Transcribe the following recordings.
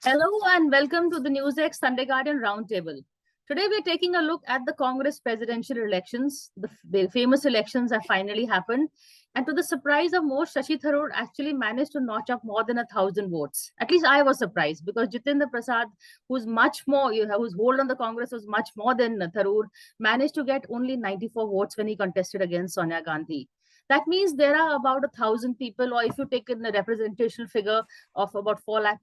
Hello and welcome to the NewsX Sunday Guardian Roundtable. Today we're taking a look at the Congress presidential elections. The famous elections have finally happened. And to the surprise of most, Shashi Tharoor actually managed to notch up more than 1,000 votes. At least I was surprised because Jitendra Prasad, who's much more, whose hold on the Congress was much more than Tharoor, managed to get only 94 votes when he contested against Sonia Gandhi. That means there are about 1,000 people, or if you take in a representational figure of about 4 lakh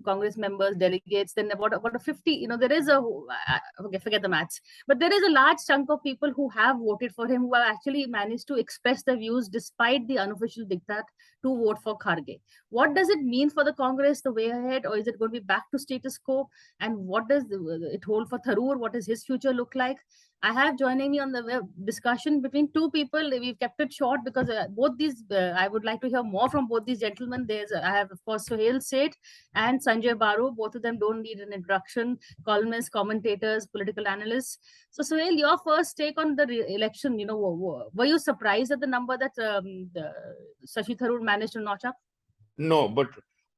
Congress members, delegates, then about a 50, there is okay, forget the maths, but there is a large chunk of people who have voted for him, who have actually managed to express their views despite the unofficial diktat to vote for Kharge. What does it mean for the Congress, the way ahead, or is it going to be back to status quo? And what does it hold for Tharoor? What does his future look like? I have joining me on the discussion between two people. We've kept it short because both these, I would like to hear more from both these gentlemen. I have, of course, Sohail Seth and Sanjay Baru. Both of them don't need an introduction. Columnists, commentators, political analysts. So, Sohail, your first take on the election, were you surprised at the number that Shashi Tharoor managed to notch up? No, but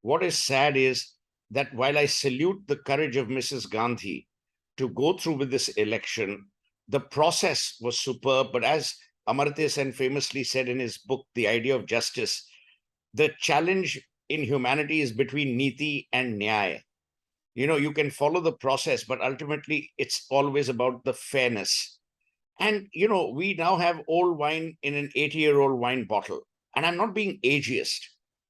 what is sad is that while I salute the courage of Mrs. Gandhi to go through with this election, the process was superb. But as Amartya Sen famously said in his book, The Idea of Justice, the challenge in humanity is between Niti and Nyaya. You can follow the process, but ultimately it's always about the fairness. And, we now have old wine in an 80-year-old wine bottle. And I'm not being ageist.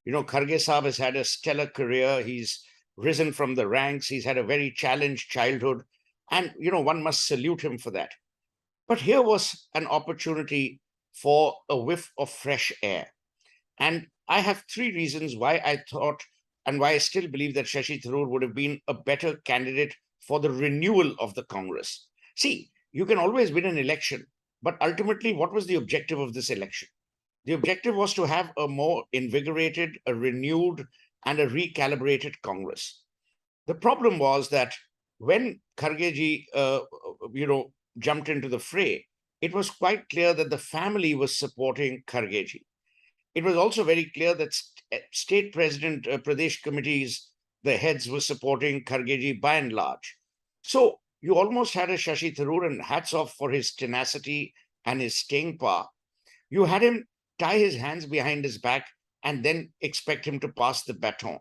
Kharge Saab has had a stellar career. He's risen from the ranks. He's had a very challenged childhood. And, one must salute him for that. But here was an opportunity for a whiff of fresh air. And I have three reasons why I thought and why I still believe that Shashi Tharoor would have been a better candidate for the renewal of the Congress. See, you can always win an election, but ultimately, what was the objective of this election? The objective was to have a more invigorated, a renewed, and a recalibrated Congress. The problem was that when Khargeji, jumped into the fray, it was quite clear that the family was supporting Khargeji. It was also very clear that state president, Pradesh committees, the heads were supporting Khargeji by and large. So you almost had a Shashi Tharoor, and hats off for his tenacity and his staying power. You had him tie his hands behind his back and then expect him to pass the baton.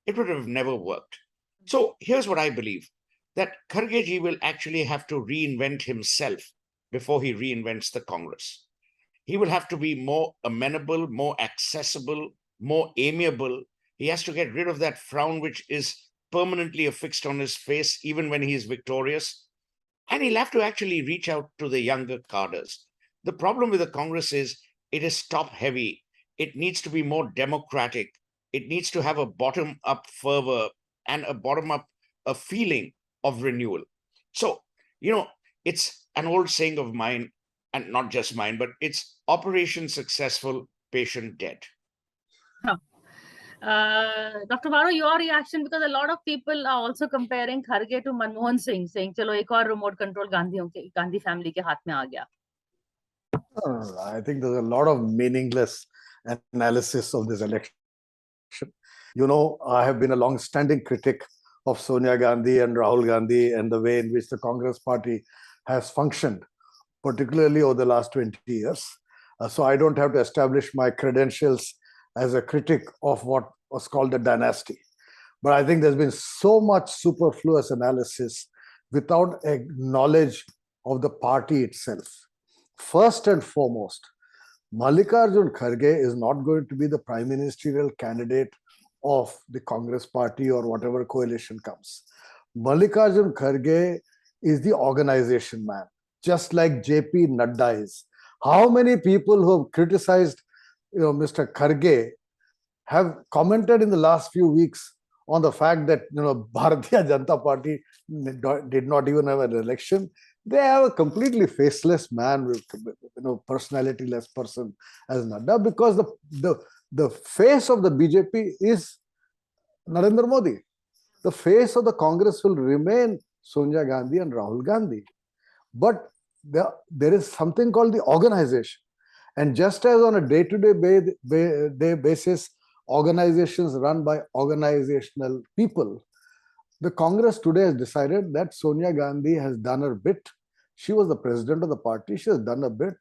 It would have never worked. So here's what I believe, that Khargeji will actually have to reinvent himself before he reinvents the Congress. He will have to be more amenable, more accessible, more amiable. He has to get rid of that frown which is permanently affixed on his face, even when he is victorious. And he'll have to actually reach out to the younger cadres. The problem with the Congress is it is top heavy. It needs to be more democratic. It needs to have a bottom-up fervor and a bottom-up feeling of renewal. So, it's an old saying of mine, and not just mine, but it's operation successful, patient dead. Dr. Baru, your reaction, because a lot of people are also comparing Kharge to Manmohan Singh, saying, "Chalo, ek aur remote control Gandhi family ke haath mein aa gaya." I think there's a lot of meaningless analysis of this election. I have been a long-standing critic of Sonia Gandhi and Rahul Gandhi and the way in which the Congress party has functioned, particularly over the last 20 years. So I don't have to establish my credentials as a critic of what was called the dynasty. But I think there's been so much superfluous analysis without a knowledge of the party itself. First and foremost, Mallikarjun Kharge is not going to be the prime ministerial candidate of the Congress party or whatever coalition comes. Mallikarjun Kharge is the organization man, just like J.P. Nadda is. How many people who have criticized Mr. Kharge have commented in the last few weeks on the fact that Bharatiya Janata Party did not even have an election? They have a completely faceless man with personality-less person as Nadda, because the face of the BJP is Narendra Modi. The face of the Congress will remain Sonia Gandhi and Rahul Gandhi. But there is something called the organization. And just as on a day-to-day basis, organizations run by organizational people, The Congress today has decided that Sonia Gandhi has done her bit. She was the president of the party. She has done a bit.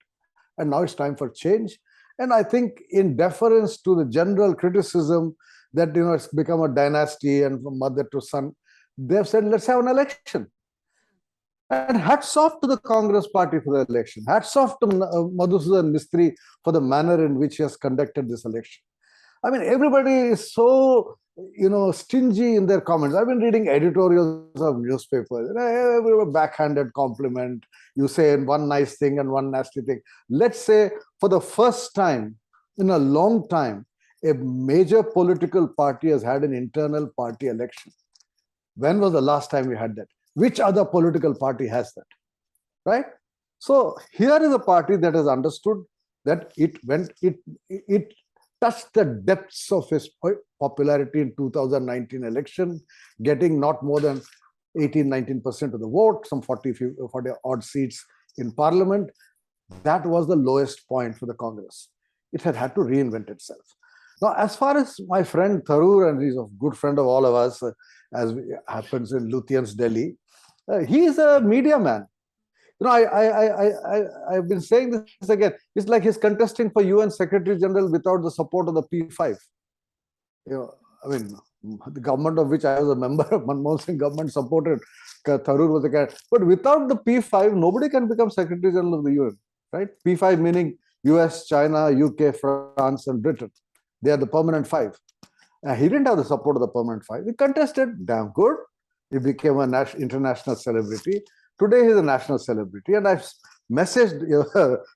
And now it's time for change. And I think in deference to the general criticism that, it's become a dynasty and from mother to son, they've said, let's have an election. And hats off to the Congress party for the election. Hats off to Madhusudan Mistry for the manner in which he has conducted this election. I mean, everybody is so, stingy in their comments. I've been reading editorials of newspapers. Every backhanded compliment. You say one nice thing and one nasty thing. Let's say for the first time in a long time, a major political party has had an internal party election. When was the last time we had that? Which other political party has that? Right? So here is a party that has understood that it touched the depths of his popularity in 2019 election, getting not more than 18-19% of the vote, some 40 odd seats in parliament. That was the lowest point for the Congress. It had to reinvent itself. Now, as far as my friend Tharoor, and he's a good friend of all of us, as happens in Lutyens, Delhi, he is a media man. I've been saying this again. It's like he's contesting for UN Secretary General without the support of the P5. The government of which I was a member of, Manmohan Singh government supported Tharoor was a candidate. But without the P5, nobody can become Secretary General of the UN, right? P5 meaning US, China, UK, France, and Britain. They are the permanent five. He didn't have the support of the permanent five. He contested, damn good. He became an international celebrity. Today, he's a national celebrity. And I messaged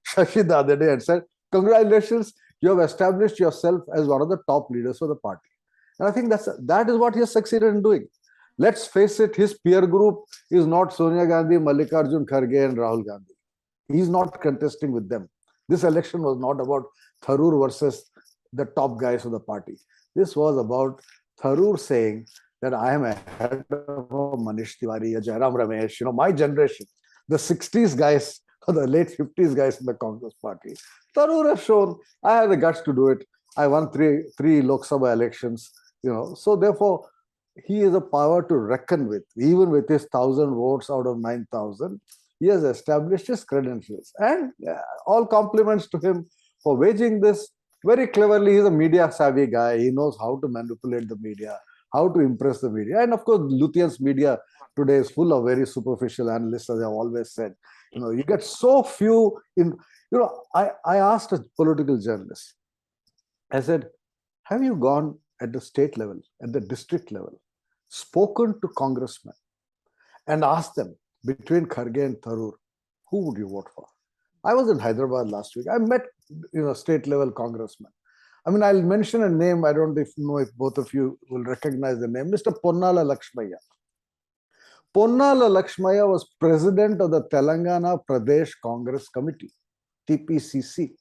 Shashi the other day and said, congratulations, you have established yourself as one of the top leaders of the party. And I think that is what he has succeeded in doing. Let's face it, his peer group is not Sonia Gandhi, Mallikarjun Kharge, and Rahul Gandhi. He's not contesting with them. This election was not about Tharoor versus the top guys of the party. This was about Tharoor saying that I am ahead of Manish Tiwari, Jairam Ramesh, my generation, the 60s guys or the late 50s guys in the Congress party. Tharoor has shown I have the guts to do it. I won three Lok Sabha elections, So therefore, he is a power to reckon with. Even with his 1,000 votes out of 9,000, he has established his credentials. And all compliments to him for waging this very cleverly. He's a media savvy guy. He knows how to manipulate the media, how to impress the media. And of course, Lutyens media today is full of very superficial analysts, as I've always said. You get so few in, I asked a political journalist, I said, have you gone at the state level, at the district level, spoken to congressmen and asked them between Kharge and Tharoor, who would you vote for? I was in Hyderabad last week. I met, state level congressmen. I'll mention a name. I don't know if both of you will recognize the name. Mr. Ponnala Lakshmaya. Ponnala Lakshmaya was president of the Telangana Pradesh Congress Committee, TPCC.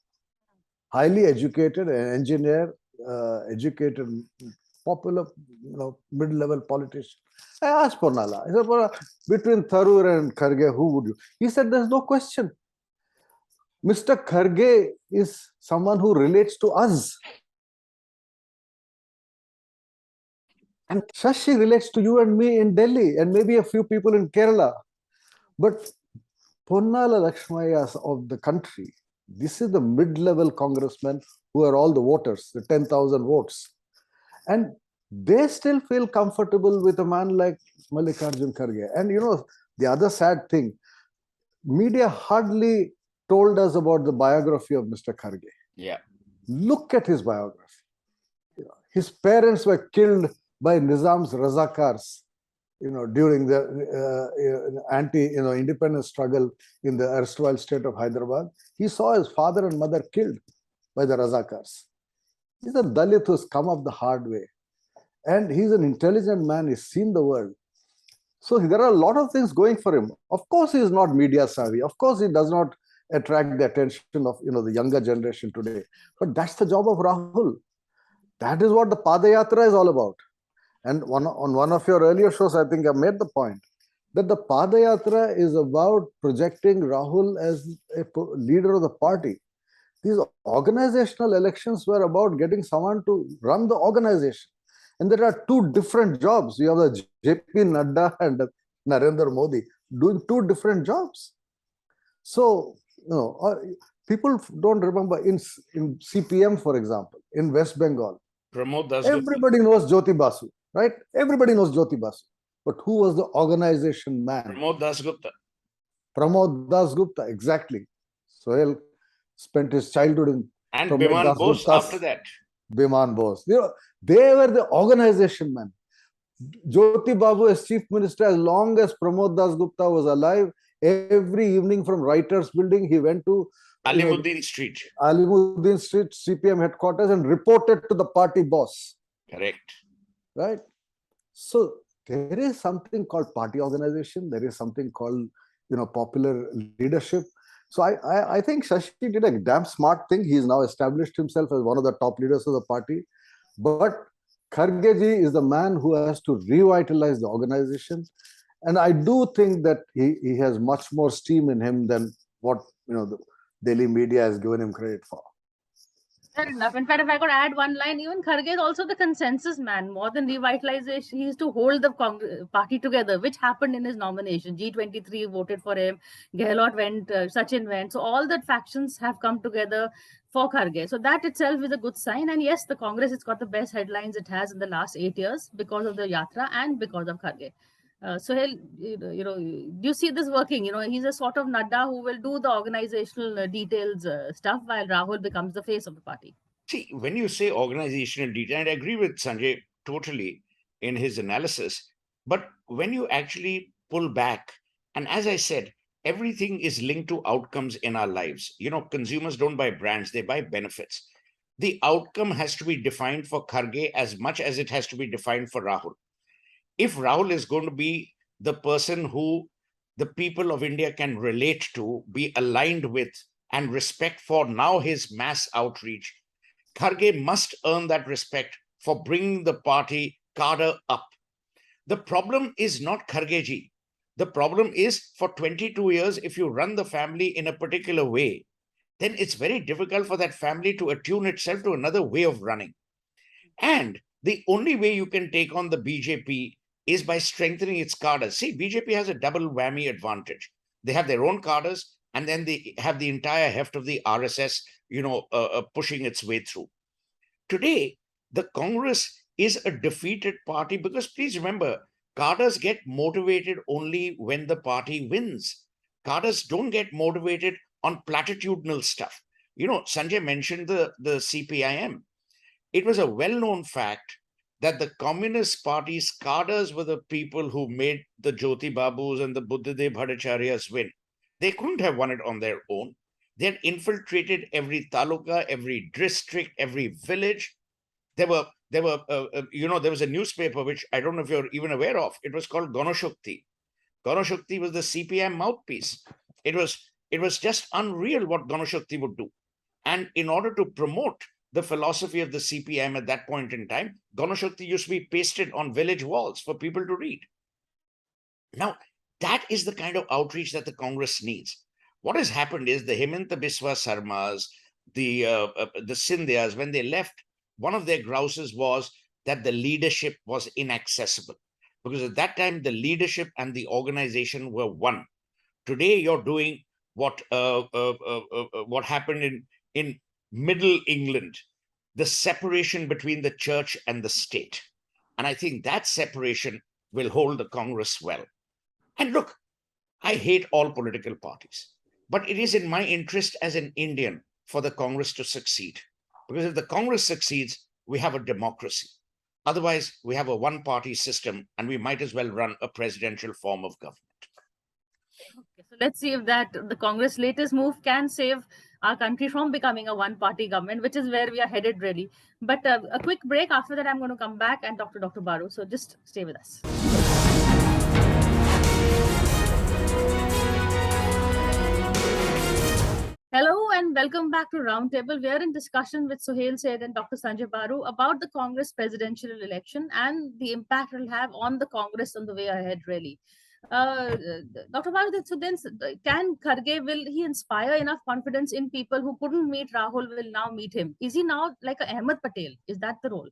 Highly educated, an engineer, educated, popular, mid-level politician. I asked Ponnala, I said, between Tharoor and Kharge, who would you? He said, there's no question. Mr. Kharge is someone who relates to us. And Shashi relates to you and me in Delhi and maybe a few people in Kerala. But Ponnala Lakshmayas of the country, this is the mid-level congressmen who are all the voters, the 10,000 votes. And they still feel comfortable with a man like Mallikarjun Kharge. And the other sad thing, media hardly told us about the biography of Mr. Kharge. Yeah. Look at his biography. His parents were killed by Nizam's Razakars, during the independence struggle in the erstwhile state of Hyderabad. He saw his father and mother killed by the Razakars. He's a Dalit who's come up the hard way. And he's an intelligent man. He's seen the world. So there are a lot of things going for him. Of course, he is not media savvy. Of course, he does not attract the attention of the younger generation today. But that's the job of Rahul. That is what the Padayatra is all about. And on one of your earlier shows, I think I made the point that the Padayatra is about projecting Rahul as a leader of the party. These organizational elections were about getting someone to run the organization. And there are two different jobs. You have the JP Nadda and Narendra Modi doing two different jobs. So, people don't remember in CPM, for example, in West Bengal, Pramod Dasgupta. everybody knows Jyoti Basu, right? Everybody knows Jyoti Basu. But who was the organization man? Pramod Dasgupta. Pramod Dasgupta, exactly. Sohail spent his childhood in And Pramod Biman Bose Dasgupta's- after that. Biman Bose. They were the organization man. Jyoti Babu as chief minister, as long as Pramod Dasgupta was alive, every evening from Writers Building, he went to Alimuddin Street. Alimuddin Street, CPM headquarters, and reported to the party boss. Correct. Right? So there is something called party organization. There is something called, popular leadership. So I think Shashi did a damn smart thing. He's now established himself as one of the top leaders of the party. But Kharge ji is the man who has to revitalize the organization. And I do think that he has much more steam in him than what the Delhi media has given him credit for. Fair enough. In fact, if I could add one line, even Kharge is also the consensus man. More than revitalization, he is to hold the party together, which happened in his nomination. G23 voted for him. Gehlot went, Sachin went. So all the factions have come together for Kharge. So that itself is a good sign. And yes, the Congress has got the best headlines it has in the last 8 years because of the Yatra and because of Kharge. Sohail, do you see this working? He's a sort of Nadda who will do the organizational details stuff while Rahul becomes the face of the party. See, when you say organizational detail, and I agree with Sanjay totally in his analysis, but when you actually pull back, and as I said, everything is linked to outcomes in our lives. Consumers don't buy brands, they buy benefits. The outcome has to be defined for Kharge as much as it has to be defined for Rahul. If Rahul is going to be the person who the people of India can relate to, be aligned with, and respect for now his mass outreach, Kharge must earn that respect for bringing the party cadre up. The problem is not Kharge ji. The problem is for 22 years, if you run the family in a particular way, then it's very difficult for that family to attune itself to another way of running. And the only way you can take on the BJP is by strengthening its cadres. See, BJP has a double whammy advantage. They have their own cadres, and then they have the entire heft of the RSS, pushing its way through. Today, the Congress is a defeated party because please remember, cadres get motivated only when the party wins. Cadres don't get motivated on platitudinal stuff. Sanjay mentioned the CPIM. It was a well-known fact that the Communist Party's cadres were the people who made the Jyoti Babus and the Buddhadev Bhattacharyas win. They couldn't have won it on their own. They had infiltrated every taluka, every district, every village. There was a newspaper which I don't know if you're even aware of. It was called Ganashakti. Ganashakti was the CPM mouthpiece. It was just unreal what Ganashakti would do. And in order to promote the philosophy of the CPM at that point in time, Ganashakti used to be pasted on village walls for people to read. Now, that is the kind of outreach that the Congress needs. What has happened is the Hemanta Biswa Sarmas, the Scindias, when they left, one of their grouses was that the leadership was inaccessible. Because at that time, the leadership and the organization were one. Today, you're doing what happened in Middle England, the separation between the church and the state. And I think that separation will hold the Congress well. And look, I hate all political parties, but it is in my interest as an Indian for the Congress to succeed. Because if the Congress succeeds, we have a democracy. Otherwise, we have a one-party system, and we might as well run a presidential form of government. Okay, so let's see if the Congress' latest move can save our country from becoming a one-party government, which is where we are headed really. But a quick break. After that, I'm going to come back and talk to Dr. Baru. So just stay with us. Hello and welcome back to Roundtable. We are in discussion with Sohail Said and Dr. Sanjay Baru about the Congress presidential election and the impact it will have on the Congress on the way ahead, really. Dr. Baru, so then can Kharge, will he inspire enough confidence in people who couldn't meet Rahul will now meet him? Is he now like a Ahmed Patel? Is that the role?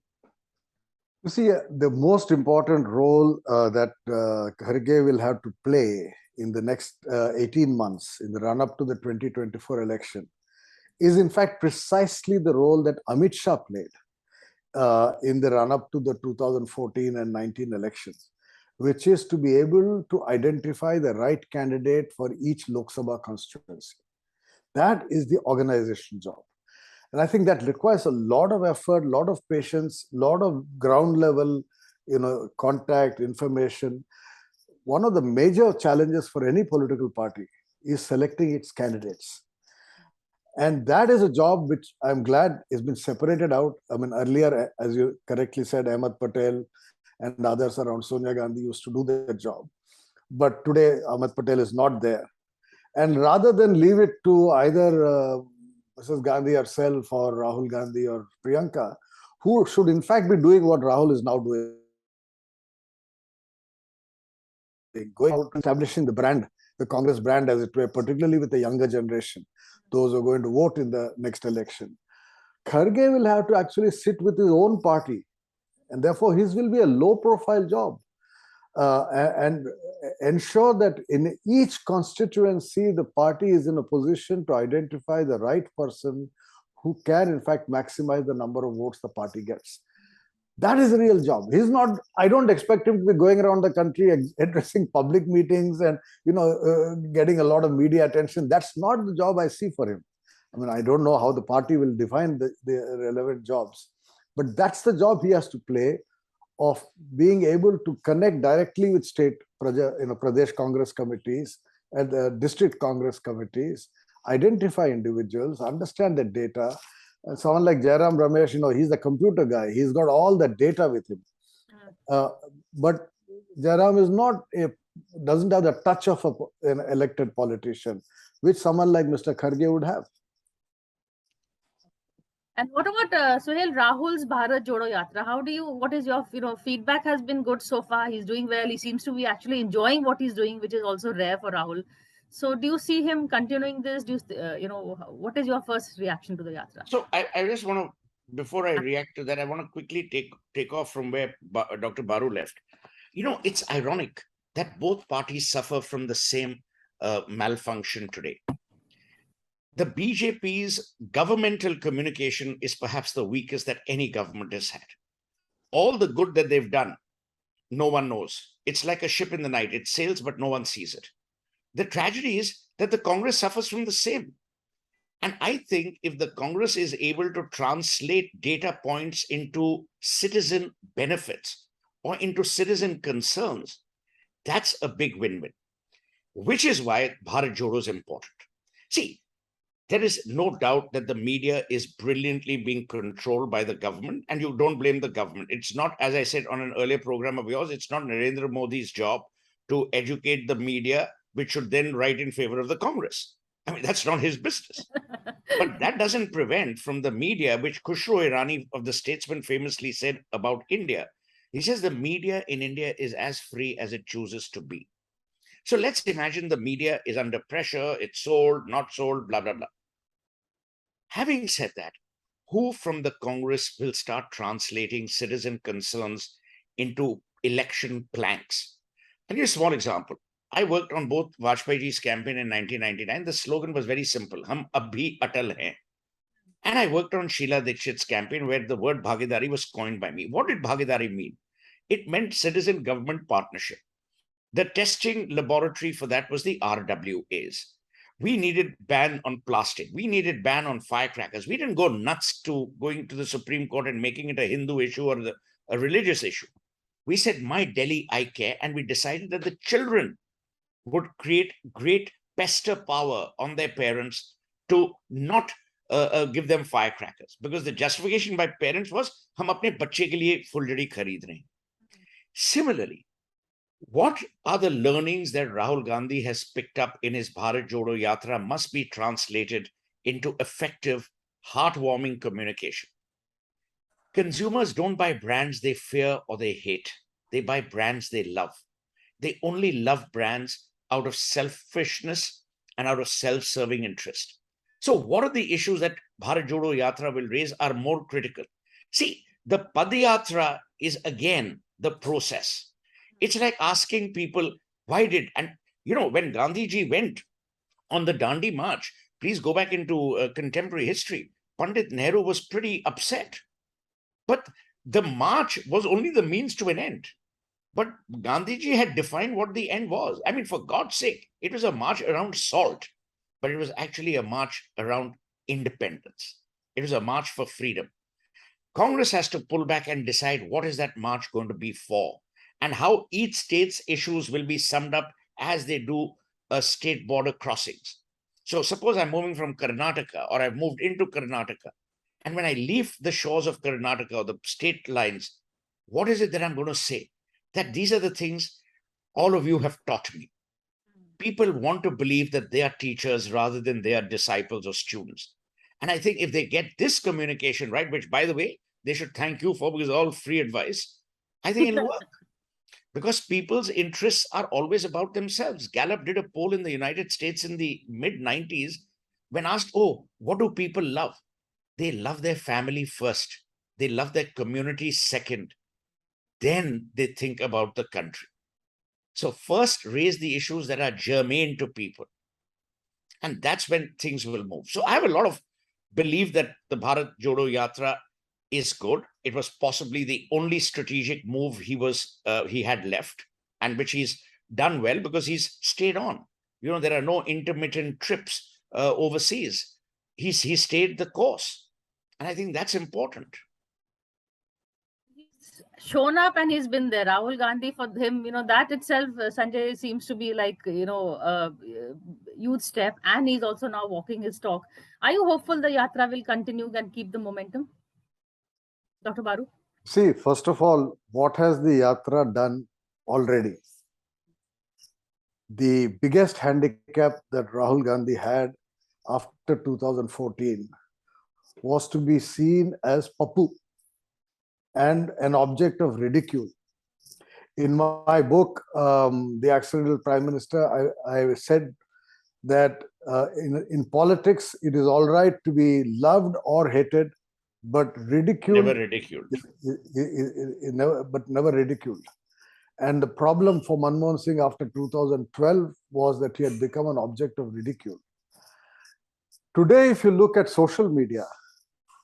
You see, the most important role that Kharge will have to play in the next 18 months in the run-up to the 2024 election is in fact precisely the role that Amit Shah played in the run-up to the 2014 and 19 elections, which is to be able to identify the right candidate for each Lok Sabha constituency. That is the organization job. And I think that requires a lot of effort, a lot of patience, a lot of ground level, contact, information. One of the major challenges for any political party is selecting its candidates. And that is a job which I'm glad has been separated out. I mean, earlier, as you correctly said, Ahmed Patel and others around Sonia Gandhi used to do that job. But today, Ahmed Patel is not there. And rather than leave it to either Mrs. Gandhi herself or Rahul Gandhi or Priyanka, who should in fact be doing what Rahul is now doing, going out establishing the brand, the Congress brand as it were, particularly with the younger generation, those who are going to vote in the next election. Kharge will have to actually sit with his own party, and therefore his will be a low profile job. And ensure that in each constituency, the party is in a position to identify the right person who can, in fact, maximize the number of votes the party gets. That is a real job. He's not, I don't expect him to be going around the country addressing public meetings and, getting a lot of media attention. That's not the job I see for him. I mean, I don't know how the party will define the relevant jobs, but that's the job he has to play, of being able to connect directly with state Pradesh Congress committees and district Congress committees, identify individuals, understand the data. And someone like Jairam Ramesh, he's the computer guy. He's got all the data with him. But Jairam is doesn't have the touch of an elected politician, which someone like Mr. Kharge would have. And what about Suhail, Rahul's Bharat Jodo Yatra? What is your, feedback has been good so far. He's doing well. He seems to be actually enjoying what he's doing, which is also rare for Rahul. So do you see him continuing this? What is your first reaction to the Yatra? So I just want to, before I react to that, I want to quickly take off from where Dr. Baru left. It's ironic that both parties suffer from the same malfunction today. The BJP's governmental communication is perhaps the weakest that any government has had. All the good that they've done, no one knows. It's like a ship in the night. It sails, but no one sees it. The tragedy is that the Congress suffers from the same. And I think if the Congress is able to translate data points into citizen benefits or into citizen concerns, that's a big win-win, which is why Bharat Jodo is important. See, there is no doubt that the media is brilliantly being controlled by the government, and you don't blame the government. It's not, as I said on an earlier program of yours, it's not Narendra Modi's job to educate the media, which should then write in favor of the Congress. I mean, that's not his business. But that doesn't prevent from the media, which Khushro Irani of the Statesman famously said about India. He says the media in India is as free as it chooses to be. So let's imagine the media is under pressure, it's sold, not sold, blah, blah, blah. Having said that, who from the Congress will start translating citizen concerns into election planks? I'll give you a small example. I worked on both Vajpayeeji's campaign in 1999. The slogan was very simple, Hum ab bhi atal hain. And I worked on Sheila Dikshit's campaign, where the word Bhagidari was coined by me. What did Bhagidari mean? It meant citizen government partnership. The testing laboratory for that was the RWAs. We needed ban on plastic. We needed ban on firecrackers. We didn't go nuts to going to the Supreme Court and making it a Hindu issue or a religious issue. We said, my Delhi, I care. And we decided that the children would create great pester power on their parents to not give them firecrackers. Because the justification by parents was, hum apne bacche ke liye fuljadi khareed rahe hain. Similarly, what are the learnings that Rahul Gandhi has picked up in his Bharat Jodo Yatra must be translated into effective, heartwarming communication. Consumers don't buy brands they fear or they hate. They buy brands they love. They only love brands out of selfishness and out of self-serving interest. So what are the issues that Bharat Jodo Yatra will raise are more critical? See, The Padayatra is again the process. It's like asking people, why did, and when Gandhiji went on the Dandi March, please go back into contemporary history, Pandit Nehru was pretty upset. But the march was only the means to an end. But Gandhiji had defined what the end was. I mean, for God's sake, it was a march around salt, but it was actually a march around independence. It was a march for freedom. Congress has to pull back and decide what is that march going to be for, and how each state's issues will be summed up as they do state border crossings. So suppose I'm moving from Karnataka, or I've moved into Karnataka, and when I leave the shores of Karnataka or the state lines, what is it that I'm going to say? That these are the things all of you have taught me. People want to believe that they are teachers rather than they are disciples or students. And I think if they get this communication right, which, by the way, they should thank you for, because it's all free advice, I think it'll work. Because people's interests are always about themselves. Gallup did a poll in the United States in the mid-90s when asked, oh, what do people love? They love their family first. They love their community second. Then they think about the country. So first raise the issues that are germane to people. And that's when things will move. So I have a lot of belief that the Bharat Jodo Yatra is good. It was possibly the only strategic move he had left, and which he's done well because he's stayed on. There are no intermittent trips overseas. He stayed the course. And I think that's important. He's shown up and he's been there. Rahul Gandhi, for him, that itself, Sanjay, seems to be like, a huge step. And he's also now walking his talk. Are you hopeful the Yatra will continue and keep the momentum? Dr. Baru? See, first of all, what has the Yatra done already? The biggest handicap that Rahul Gandhi had after 2014 was to be seen as Papu and an object of ridicule. In my book, The Accidental Prime Minister, I said that in politics, it is all right to be loved or hated, but ridiculed. Never ridiculed. Never ridiculed. And the problem for Manmohan Singh after 2012 was that he had become an object of ridicule. Today, if you look at social media,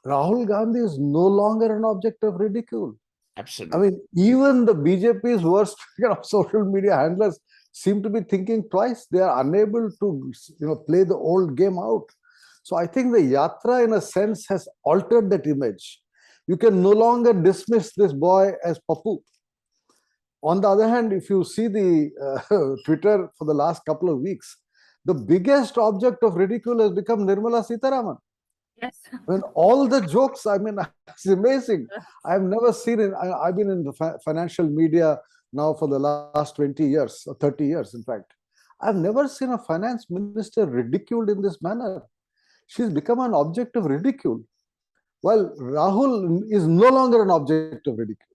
Rahul Gandhi is no longer an object of ridicule. Absolutely. I mean, even the BJP's worst social media handlers seem to be thinking twice. They are unable to play the old game out. So I think the Yatra, in a sense, has altered that image. You can no longer dismiss this boy as Papu. On the other hand, if you see the Twitter for the last couple of weeks, the biggest object of ridicule has become Nirmala Sitharaman. Yes. When all the jokes, I mean, it's amazing. I've never seen it. I've been in the financial media now for the last 20 years, or 30 years, in fact. I've never seen a finance minister ridiculed in this manner. She's become an object of ridicule. While Rahul is no longer an object of ridicule.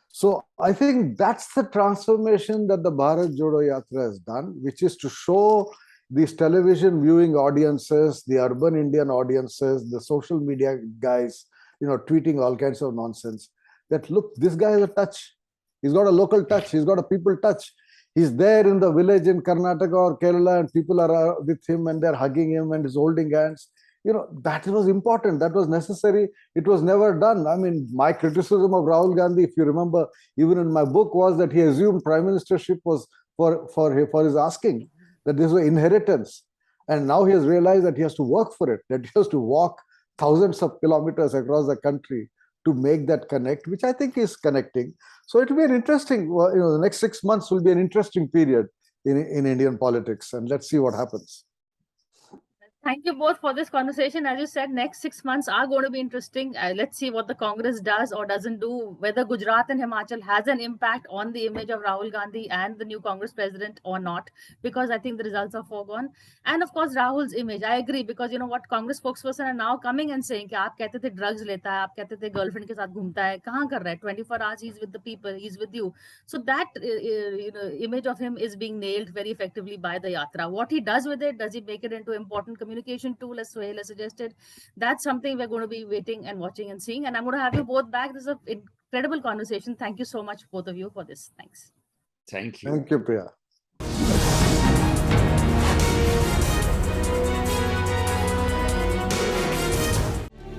So I think that's the transformation that the Bharat Jodo Yatra has done, which is to show these television viewing audiences, the urban Indian audiences, the social media guys, tweeting all kinds of nonsense, that look, this guy has a touch. He's got a local touch. He's got a people touch. He's there in the village in Karnataka or Kerala, and people are with him and they're hugging him and he's holding hands. That was important. That was necessary. It was never done. I mean, my criticism of Rahul Gandhi, if you remember, even in my book, was that he assumed prime ministership was for his asking, that this was inheritance. And now he has realized that he has to work for it, that he has to walk thousands of kilometers across the country to make that connect, which I think is connecting. So it will be an interesting, the next 6 months will be an interesting period in Indian politics. And let's see what happens. Thank you both for this conversation. As you said, next 6 months are going to be interesting. Let's see what the Congress does or doesn't do, whether Gujarat and Himachal has an impact on the image of Rahul Gandhi and the new Congress president or not, because I think the results are foregone. And of course, Rahul's image. I agree, because what Congress spokesperson are now coming and saying, "Aap kehte the drugs leta hai, aap kehte the girlfriend ke sath ghumta hai, kahan kar raha hai? 24 hours he's with the people, he's with you." So that image of him is being nailed very effectively by the Yatra. What he does with it, does he make it into important communication? communication tool, as Suhail has suggested. That's something we're going to be waiting and watching and seeing. And I'm going to have you both back. This is an incredible conversation. Thank you so much, both of you, for this. Thanks. Thank you. Thank you, Priya.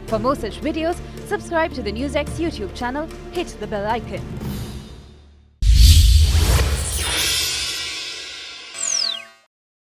For more such videos, subscribe to the NewsX YouTube channel, hit the bell icon.